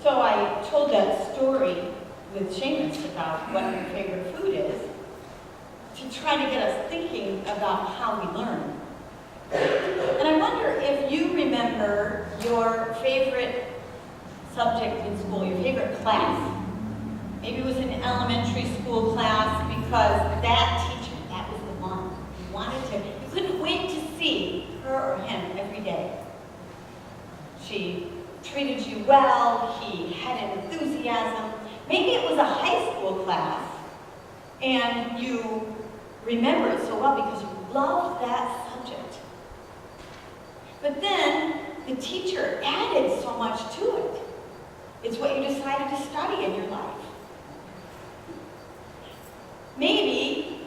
So I told that story with Seamus about what your favorite food is to try to get us thinking about how we learn. And I wonder if you remember your favorite subject in school, your favorite class. Maybe it was an elementary school class because that teacher, that was the one. You couldn't wait to see her or him every day. She treated you well, he had enthusiasm. Maybe it was a high school class and you remember it so well because you loved that subject. But then the teacher added so much to it. It's what you decided to study in your life. Maybe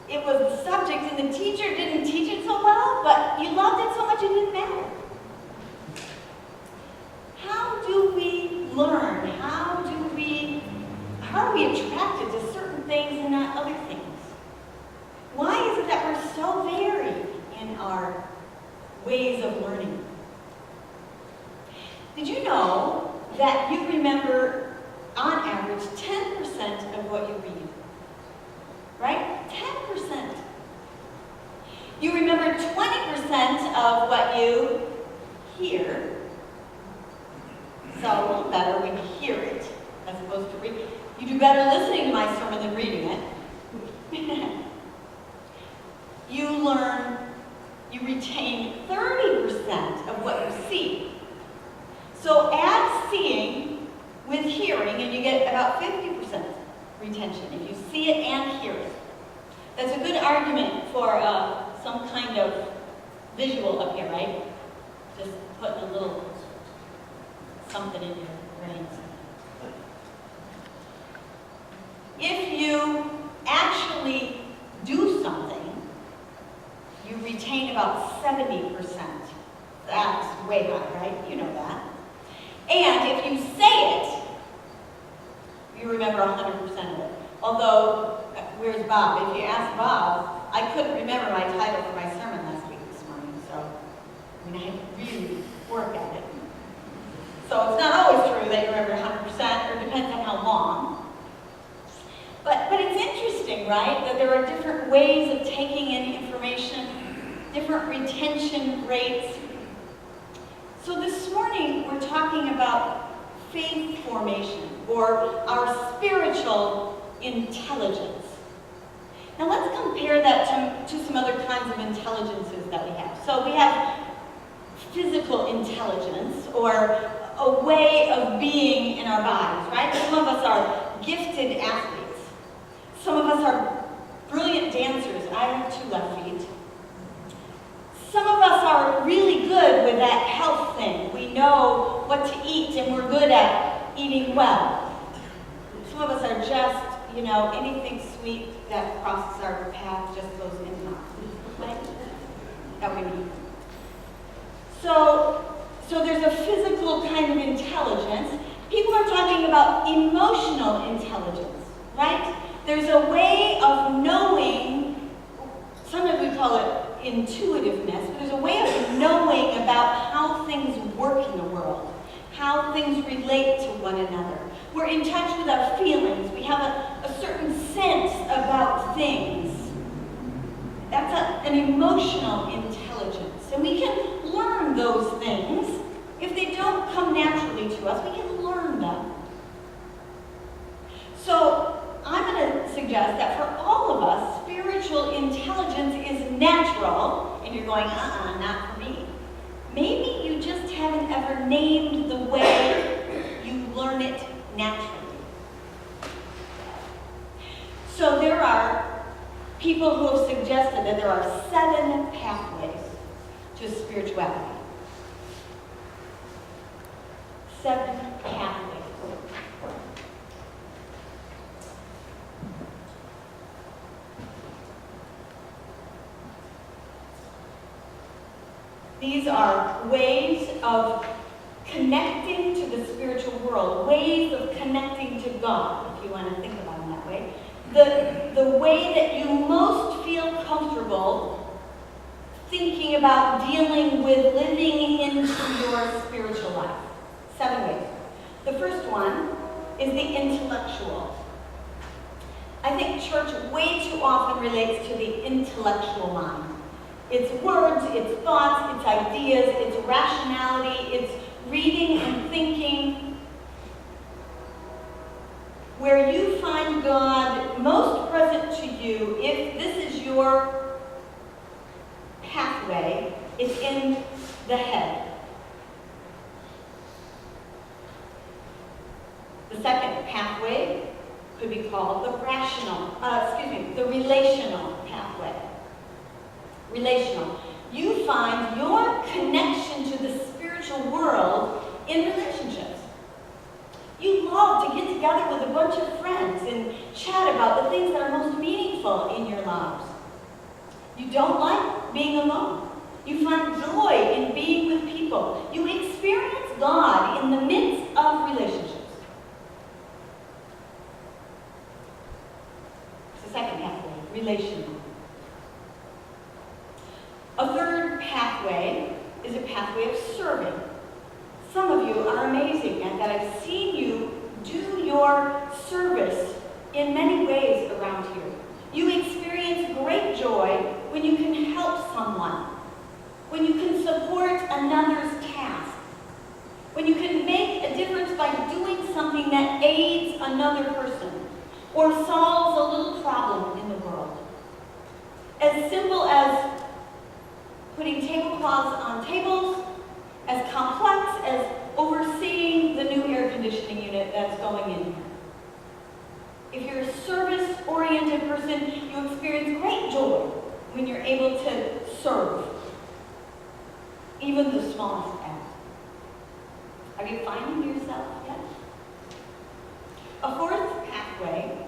it was the subject and the teacher didn't teach it so well, but you loved it so much it didn't matter. How do we learn? How are we attracted to certain things and not other things? Why is it that we're so varied in our ways of learning? Did you know that you remember, on average, 10% of what you read? Right? 10%. You remember 20% of what you hear. So a little better when you hear it as opposed to read. You do better listening to my sermon than reading it. You retain 30% of what you see. So add seeing with hearing and you get about 50% retention if you see it and hear it. That's a good argument for some kind of visual up here, right? Just putting a little something in your brains. If you actually do something, you retain about 70%. That's way high, right? You know that. And if you say it, you remember 100% of it. Although, where's Bob? If you ask Bob, I couldn't remember my title for my sermon last week this morning, so I had to really work at it. So it's not always true that you remember 100%, or depends on how long. But it's interesting, right, that there are different ways of taking in information, different retention rates. So this morning we're talking about faith formation, or our spiritual intelligence. Now let's compare that to some other kinds of intelligences that we have. So we have physical intelligence, or a way of being in our bodies, right? Some of us are gifted athletes. Some of us are brilliant dancers. I have 2 left feet. Some of us are really good with that health thing. We know what to eat and we're good at eating well. Some of us are just, anything sweet that crosses our path just goes in and out. Right? That we need. So there's a physical kind of intelligence. People are talking about emotional intelligence, right? There's a way of knowing, sometimes we call it intuitiveness, but there's a way of knowing about how things work in the world, how things relate to one another. We're in touch with our feelings. We have a certain sense about things. That's an emotional intelligence. And we can learn those things. If they don't come naturally to us, we can learn them. So I'm going to suggest that for all of us, spiritual intelligence is natural, and you're going, not for me. Maybe you just haven't ever named the way you learn it naturally. So there are people who have suggested that there are 7 pathways to spirituality. 7 pathways. These are ways of connecting to the spiritual world, ways of connecting to God, if you want to think about it that way. The way that you most feel comfortable thinking about dealing with living into your spiritual life. 7 ways. one is the intellectual. I think church way too often relates to the intellectual mind. It's words, it's thoughts, it's ideas, it's rationality, it's reading and thinking. Where you find God most present to you, if this is your pathway, it's in the head. The second pathway could be called the the relational pathway. Relational. You find your connection to the spiritual world in relationships. You love to get together with a bunch of friends and chat about the things that are most meaningful in your lives. You don't like being alone. You find joy in being with people. You experience God in the midst of relationships. It's the second pathway, relational. A third pathway is a pathway of serving. Some of you are amazing at that. I've seen you do your service in many ways around here. You experience great joy when you can help someone, when you can support another's task, when you can make a difference by doing something that aids another person or solves a little problem in the world. As simple as putting tablecloths on tables, as complex as overseeing the new air conditioning unit that's going in here. If you're a service-oriented person, you experience great joy when you're able to serve, even the smallest act. Are you finding yourself yet? A fourth pathway,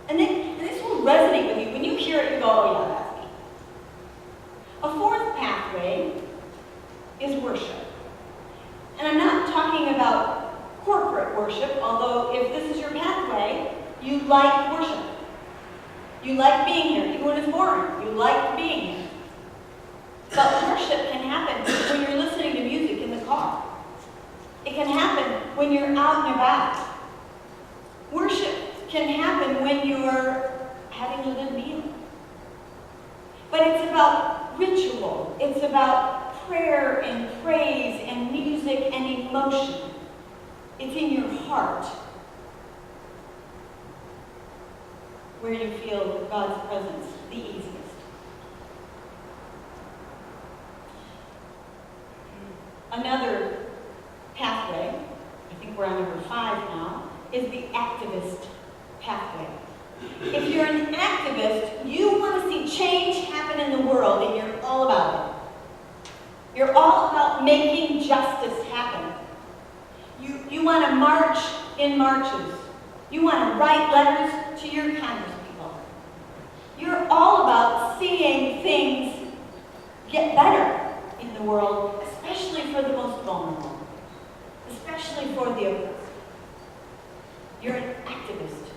and this will resonate with you. When you hear it, you go, oh yeah, that's me. A fourth pathway is worship. And I'm not talking about corporate worship, although if this is your pathway, you like worship. You like being here, even when it's boring. You like being here. But worship can happen when you're listening to music in the car. It can happen when you're out and about. Worship can happen when you're having a good meal. But it's about ritual. It's about prayer and praise and music and emotion. It's in your heart where you feel God's presence the easiest. Another pathway, I think we're on number 5 now, is the activist pathway. If you're an activist, you want to see change happen in the world, and you're all about it. You're all about making justice happen. You want to march in marches. You want to write letters to your congresspeople. You're all about seeing things get better in the world, especially for the most vulnerable, especially for the oppressed. You're an activist.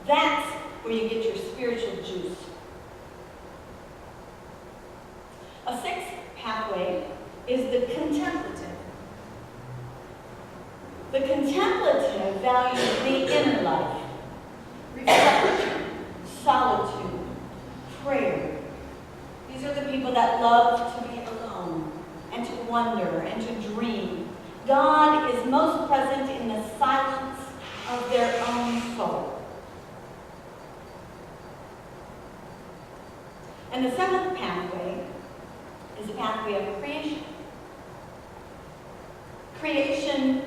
That's where you get your spiritual juice. A sixth pathway is the contemplative. The contemplative values the inner life, reflection, solitude, prayer. These are the people that love to be alone and to wonder and to dream. God is most present in the silence of their own soul. And the seventh pathway is the pathway of creation. Creation,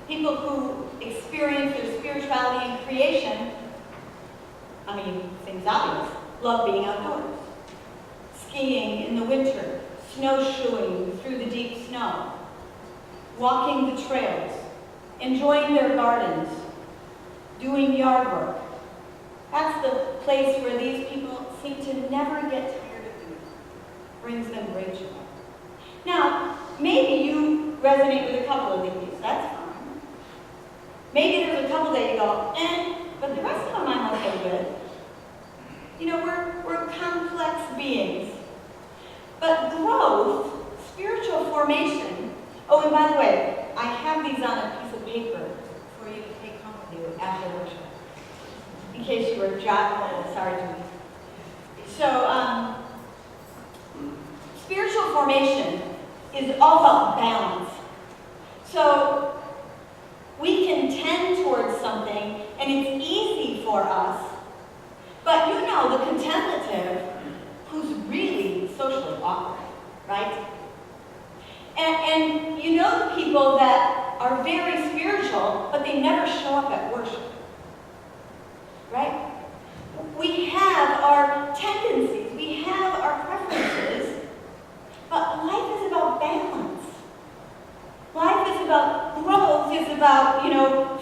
people who experience their spirituality in creation, seems obvious, love being outdoors. Skiing in the winter, snowshoeing through the deep snow, walking the trails, enjoying their gardens, doing yard work. That's the place where these people seem to never get tired of doing. Brings them great joy. Now, maybe you resonate with a couple of these. That's fine. Maybe there's a couple that you go, but the rest of them I'm okay with. We're complex beings. But growth, spiritual formation, oh, and by the way, I have these on a piece of paper for you to take home. in case you were sorry, Jody. So, spiritual formation is all about balance. So, we can tend towards something, and it's easy for us, but you know the contemplative who's really socially awkward, right? And you know the people that are very spiritual, but they never show up at worship, right? We have our tendencies, we have our preferences, but life is about balance. Life is about growth, is about,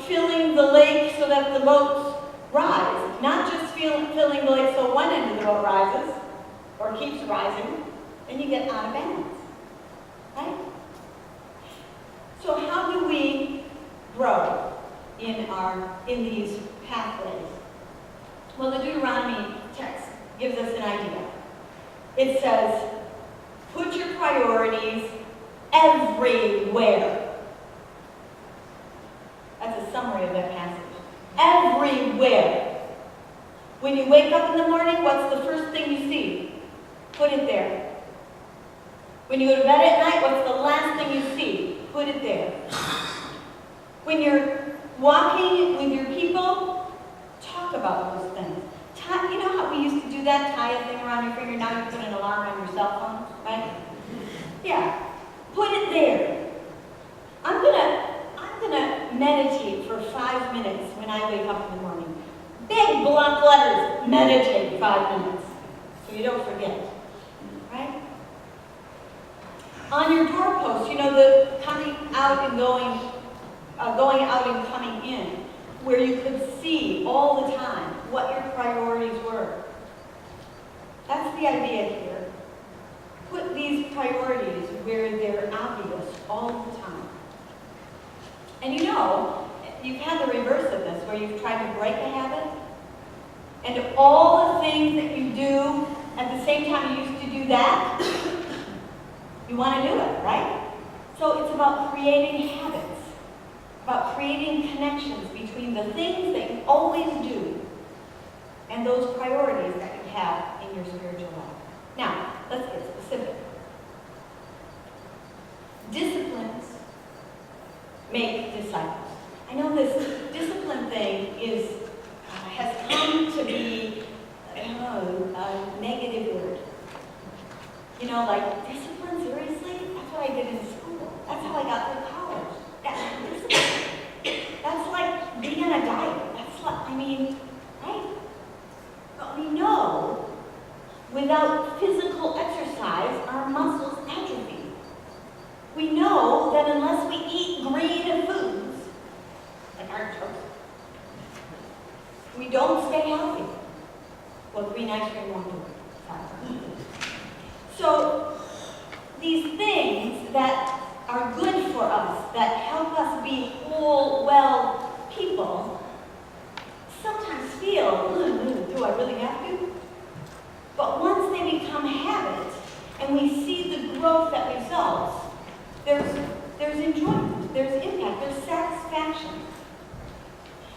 filling the lake so that the boats rise. Not just filling the lake so one end of the boat rises, or keeps rising, then you get out of balance, right? So how do we grow in these pathways? Well, the Deuteronomy text gives us an idea. It says, put your priorities everywhere. That's a summary of that passage. Everywhere. When you wake up in the morning, what's the first thing you see? Put it there. When you go to bed at night, what's the last thing you see? Put it there. When you're walking with your people, talk about those things. You know how we used to do that? Tie a thing around your finger. Now you put an alarm on your cell phone, right? Yeah. Put it there. I'm gonna meditate for 5 minutes when I wake up in the morning. Big block letters. Meditate 5 minutes, so you don't forget, right? On your doorpost, the coming out and going out and coming in, where you could see all the time what your priorities were. That's the idea here. Put these priorities where they're obvious all the time. And you've had the reverse of this, where you've tried to break a habit, and all the things that you do at the same time you used to do that, you want to do it, right? So it's about creating habits, about creating connections between the things that you always do and those priorities that you have in your spiritual life. Now, let's get specific. Disciplines make disciples. I know this discipline thing has come to be a negative word. Like discipline, seriously? That's what I did in school. That's how I got through college. That's discipline. That's like being on a diet. That's like, right? But we know without physical exercise, our muscles atrophy. We know that unless we eat green foods, like artichokes, we don't stay healthy. Well, green ice cream won't do it. Sorry. So, these things that are good for us, that help us be whole, well people, sometimes feel, do I really have to? But once they become habits, and we see the growth that results, there's enjoyment, there's impact, there's satisfaction.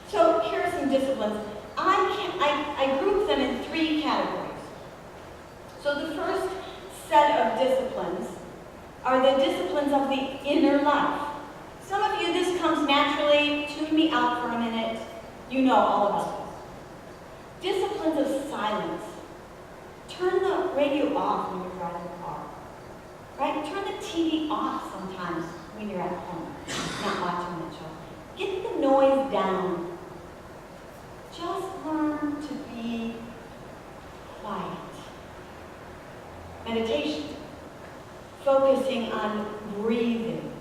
So here are some disciplines. I group them in 3 categories. So the first set of disciplines are the disciplines of the inner life. Some of you, this comes naturally. Tune me out for a minute. You know all about this. Disciplines of silence. Turn the radio off when you're driving the car. Right? Turn the TV off sometimes when you're at home, not watching that show. Get the noise down. Just learn to be quiet. Meditation. Focusing on breathing,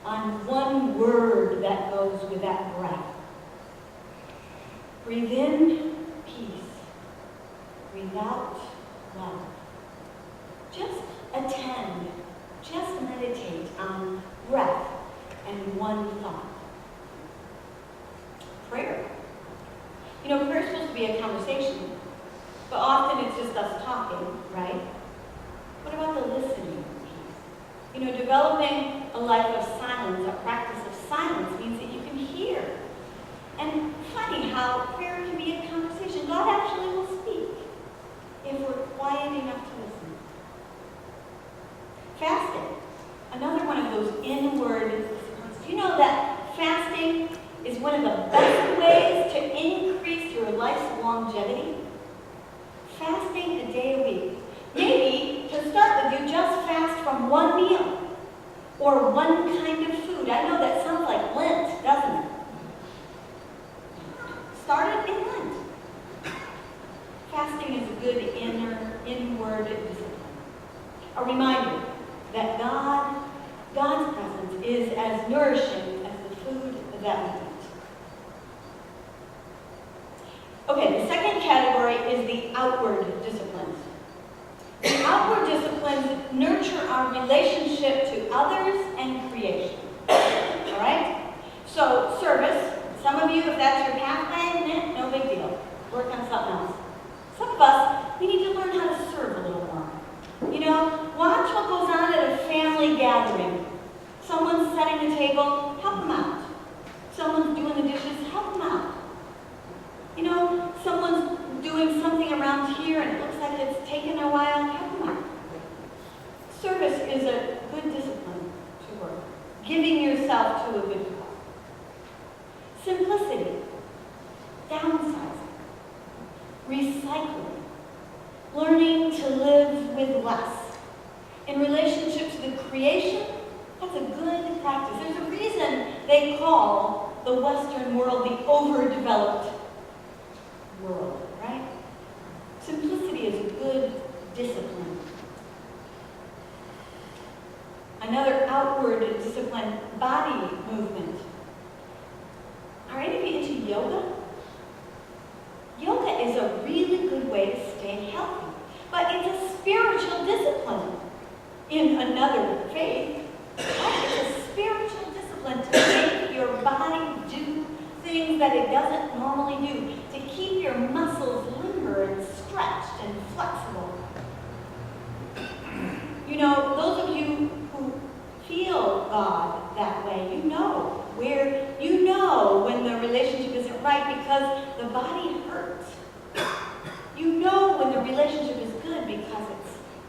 on one word that goes with that breath. Breathe in, peace. Breathe out, love. Just attend, just meditate on breath and one thought. Prayer. Prayer is supposed to be a conversation, but often it's just us talking, right? What about the listening piece? Developing a life of silence, a practice of silence, means that you can hear. And funny how prayer can be a conversation. fasting is one of the best ways to increase your life's longevity? Fasting a day a week. Maybe, to start with, you just fast from one meal or one kind of food. I know that sounds like Lent, doesn't it? Start it in Lent. Fasting is a good inward discipline. A reminder that God's presence is as nourishing as the food that we eat. Okay, the second category is the outward disciplines. The outward disciplines nurture our relationship to others and creation. All right? So, service. Some of you, if that's your pathway, no big deal. Work on something else. Some of us, we need to learn how to serve a little more. You know, watch what goes on at a family gathering. Someone's setting the table, help them out. Someone's doing the dishes, help them out. You know, someone's doing something around here and it looks like it's taken a while, help them out. Service is a good discipline to work. Giving yourself to a good cause. Simplicity, downsizing, recycling, learning to live with less. In relationship to the creation, that's a good practice. There's a reason they call the Western world the overdeveloped world, right? Simplicity is a good discipline. Another outward discipline, body movement. Are any of you into yoga? Yoga is a really good way to stay healthy, but it's a spiritual discipline in another faith. It's a spiritual discipline to make your body do things that it doesn't normally do, to keep your muscles limber and stretched and flexible. You know, those of you who feel God that way, you know when the relationship isn't right because the body hurts. You know when the relationship is good because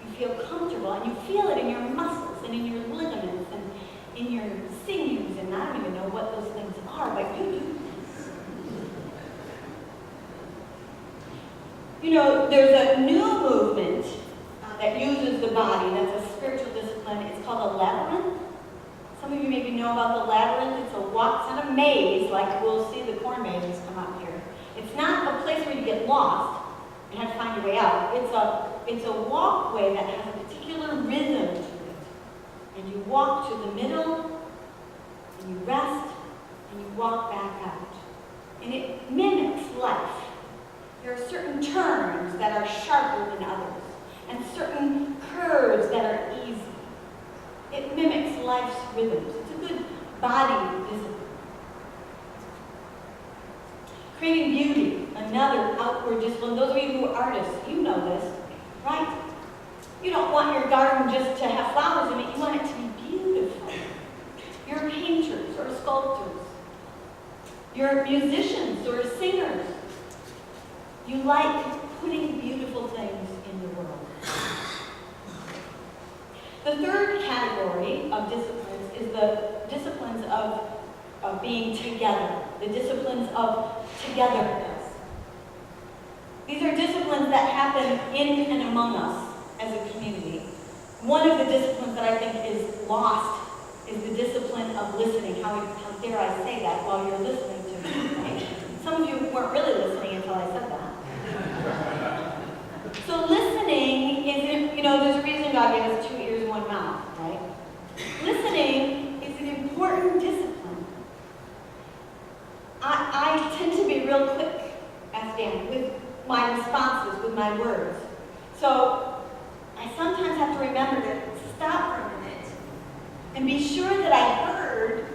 you feel comfortable and you feel it in your muscles and in your ligaments and in your sinews, and I don't even know what those things are, but you do. You know, there's a new movement that uses the body, that's a spiritual discipline. It's called a labyrinth. Some of you maybe know about the labyrinth. It's a walk, it's not a maze like we'll see the corn mazes come up here. It's not a place where you get lost and have to find your way out. It's a walkway that has a particular rhythm to it. And you walk to the middle, and you rest, and you walk back out. And it mimics life. There are certain turns that are sharper than others, and certain curves that are easy. It mimics life's rhythms. It's a good body discipline. Creating beauty, another outward discipline. Those of you who are artists, you know this, right? You don't want your garden just to have flowers in it. You want it to be beautiful. You're painters or sculptors. You're musicians or singers. You like putting beautiful things in the world. The third category of disciplines is the disciplines of being together, the disciplines of togetherness. These are disciplines that happen in and among us as a community. One of the disciplines that I think is lost is the discipline of listening. How dare I say that while you're listening to me, right? Some of you weren't really listening until I said that. So listening is, there's a reason God gave us 2 ears, 1 mouth, right? Listening is an important discipline. I tend to be real quick, as Dan, with my responses, with my words. So I sometimes have to remember to stop for a minute and be sure that I heard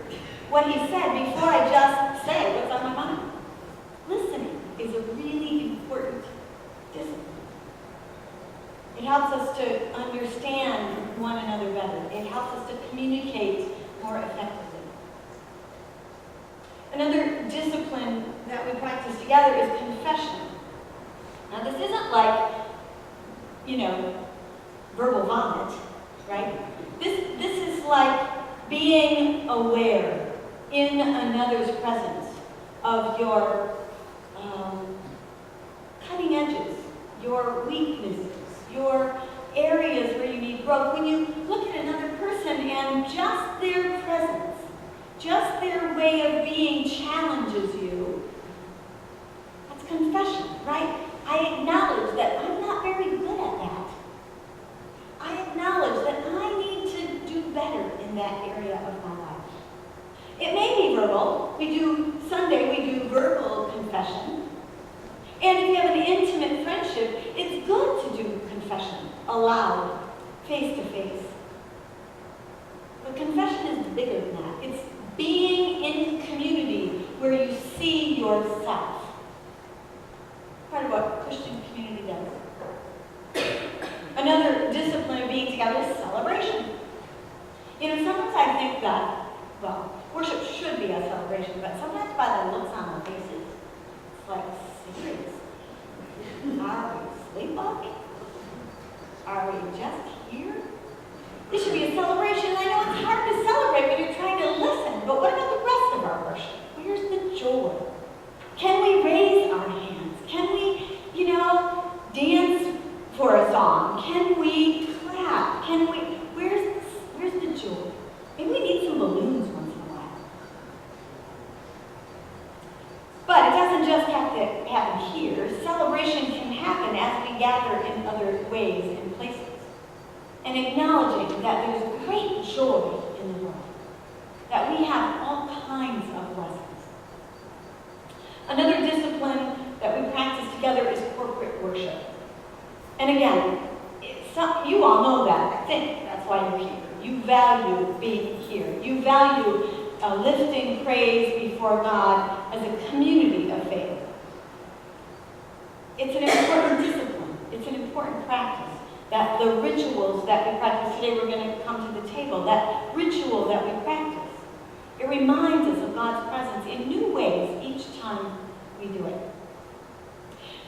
what he said before I just say what's on my mind. Listening is a really important discipline. It helps us to understand one another better. It helps us to communicate more effectively. Another discipline that we practice together is confession. Now this isn't like, verbal vomit, right? This is like being aware in a another's presence, of your cutting edges, your weaknesses, your areas where you need growth. When you look at another person and just their presence, just their way of being challenges you, that's confession, right? I acknowledge that I'm not very good at that. I acknowledge that I need to do better in that area of my life. It may be verbal. Sunday we do verbal confession. And if you have an intimate friendship, it's good to do confession aloud, face to face. But confession is bigger than that. It's being in community where you see yourself. Part of what Christian community does. Another discipline of being together is celebration. Sometimes I think that, worship should be a celebration, but sometimes by the looks on our faces, it's like, serious. Are we sleepwalking? Are we just here? This should be a celebration. I know it's hard to celebrate when you're trying to listen, but what about the rest of our worship? Where's the joy? Can we raise our hands? Can we, dance for a song? Can we clap? Where's the joy? Maybe we need some balloons once in a while. But it doesn't just have to happen here. Celebration can happen as we gather in other ways and places. And acknowledging that there's great joy in the world. That we have all kinds of blessings. Another discipline that we practice together is corporate worship. And again, you all know that. I think that's why you're here. You value being here. You value lifting praise before God as a community of faith. It's an important discipline. It's an important practice. That the rituals that we practice today, we're going to come to the table. That ritual that we practice, it reminds us of God's presence in new ways each time we do it.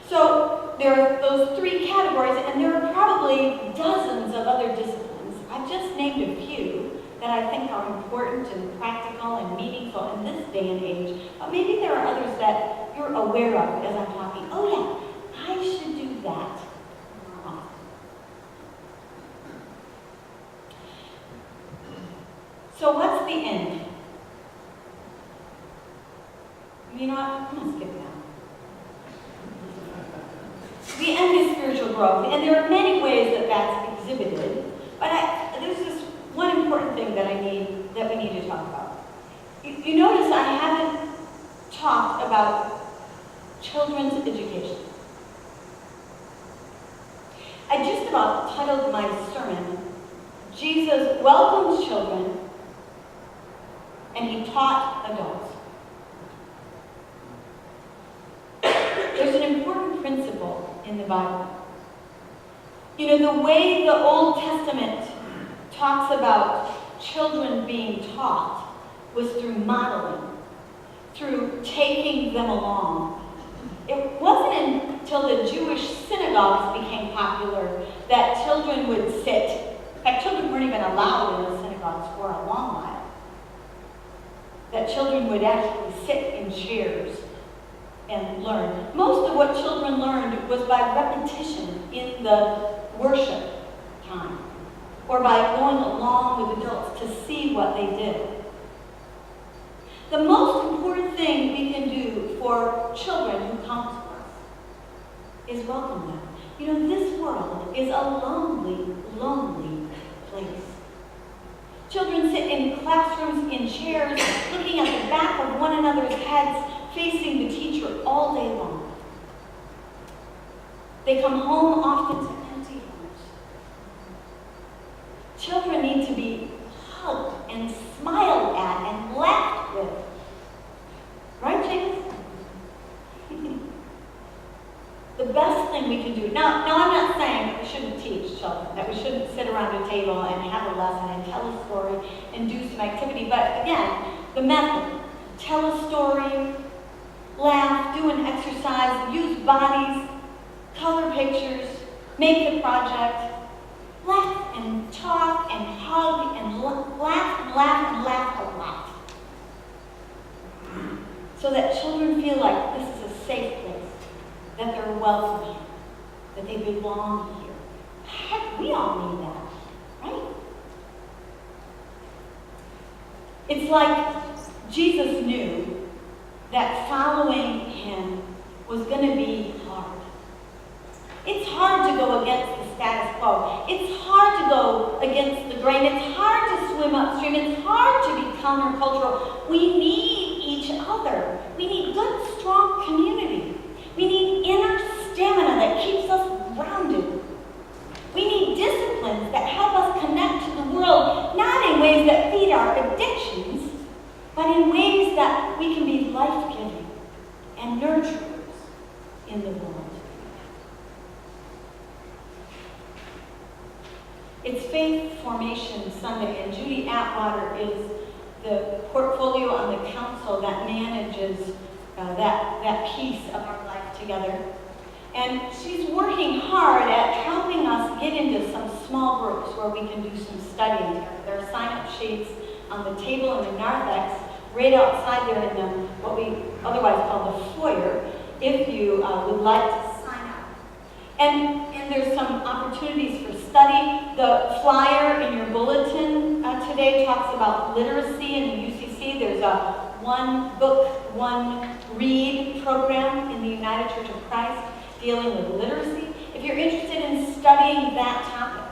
So there are those three categories, and there are probably dozens of other disciplines. I've just named a few that I think are important and practical and meaningful in this day and age. But maybe there are others that you're aware of as I'm talking. Oh yeah, I should do that. So what's the end? You know what? I'm going to skip that. The end is spiritual growth, and there are many ways that that's exhibited. But there's this one important thing that we need to talk about. You notice I haven't talked about children's education. I just about titled my sermon, Jesus Welcomes Children, and He Taught Adults. There's an important principle in the Bible. The way the Old Testament talks about children being taught was through modeling, through taking them along. It wasn't until the Jewish synagogues became popular that children would sit. In fact, children weren't even allowed in the synagogues for a long while. That children would actually sit in chairs and learn. Most of what children learned was by repetition in the worship time, or by going along with adults to see what they did. The most important thing we can do for children who come to us is welcome them. This world is a lonely, lonely place. Children sit in classrooms, in chairs, looking at the back of one another's heads, facing the teacher all day long. They come home often to empty homes. Children need to be hugged and smiled at and laughed with. Right, James? The best thing we can do. Now I'm not saying that we shouldn't teach children, that we shouldn't sit around a table and have a lesson and tell a story and do some activity. But again, the method. Tell a story, laugh, do an exercise, use bodies, color pictures, make the project, laugh and talk and hug and laugh and laugh and laugh a lot. so that children feel like this is a safe place, that they're welcome here, that they belong here. Heck, we all need that, right? It's like Jesus knew that following him was going to be hard. It's hard to go against the status quo. It's hard to go against the grain. It's hard to swim upstream. It's hard to be countercultural. We need each other. We need good, strong community. We need inner stamina that keeps us grounded. We need disciplines that help us connect to the world, not in ways that feed our addictions, but in ways that we can be life-giving and nurturers in the world. It's Faith Formation Sunday, and Judy Atwater is the portfolio on the council that manages that piece of our life together. And she's working hard at helping us get into some small groups where we can do some studying. There are sign-up sheets on the table in the narthex, right outside there in the what we otherwise call the foyer, if you would like to sign up. And there's some opportunities for study. The flyer in your bulletin today talks about literacy in the UCC. There's a one book, one read program in the United Church of Christ dealing with literacy. If you're interested in studying that topic,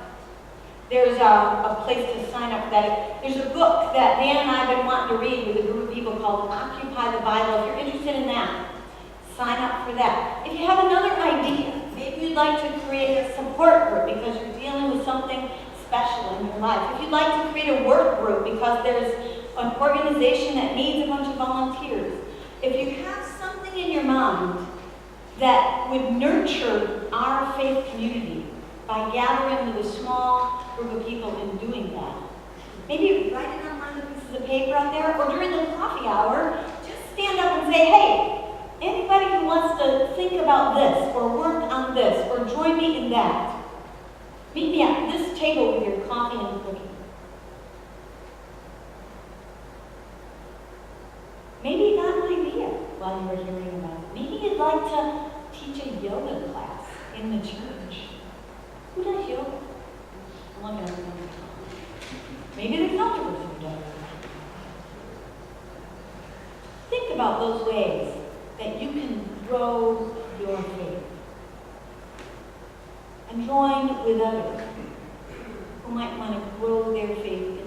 there's a place to sign up for that. There's a book that Dan and I have been wanting to read with a group of people called Occupy the Bible. If you're interested in that, sign up for that. If you have another idea, maybe you'd like to create a support group because you're dealing with something special in your life. If you'd like to create a work group because there's an organization that needs a bunch of volunteers. If you have something in your mind that would nurture our faith community by gathering with a small group of people and doing that. Maybe write it on one of the pieces of paper out there, or during the coffee hour, just stand up and say, hey, anybody who wants to think about this, or work on this, or join me in that, meet me at this table with your coffee and cookie. Maybe you got an idea while you were hearing about it. Maybe you'd like to teach a yoga class in the church. Who does yoga? I'm looking at them. Maybe there's another person who does. Think about those ways that you can grow your faith. And join with others who might want to grow their faith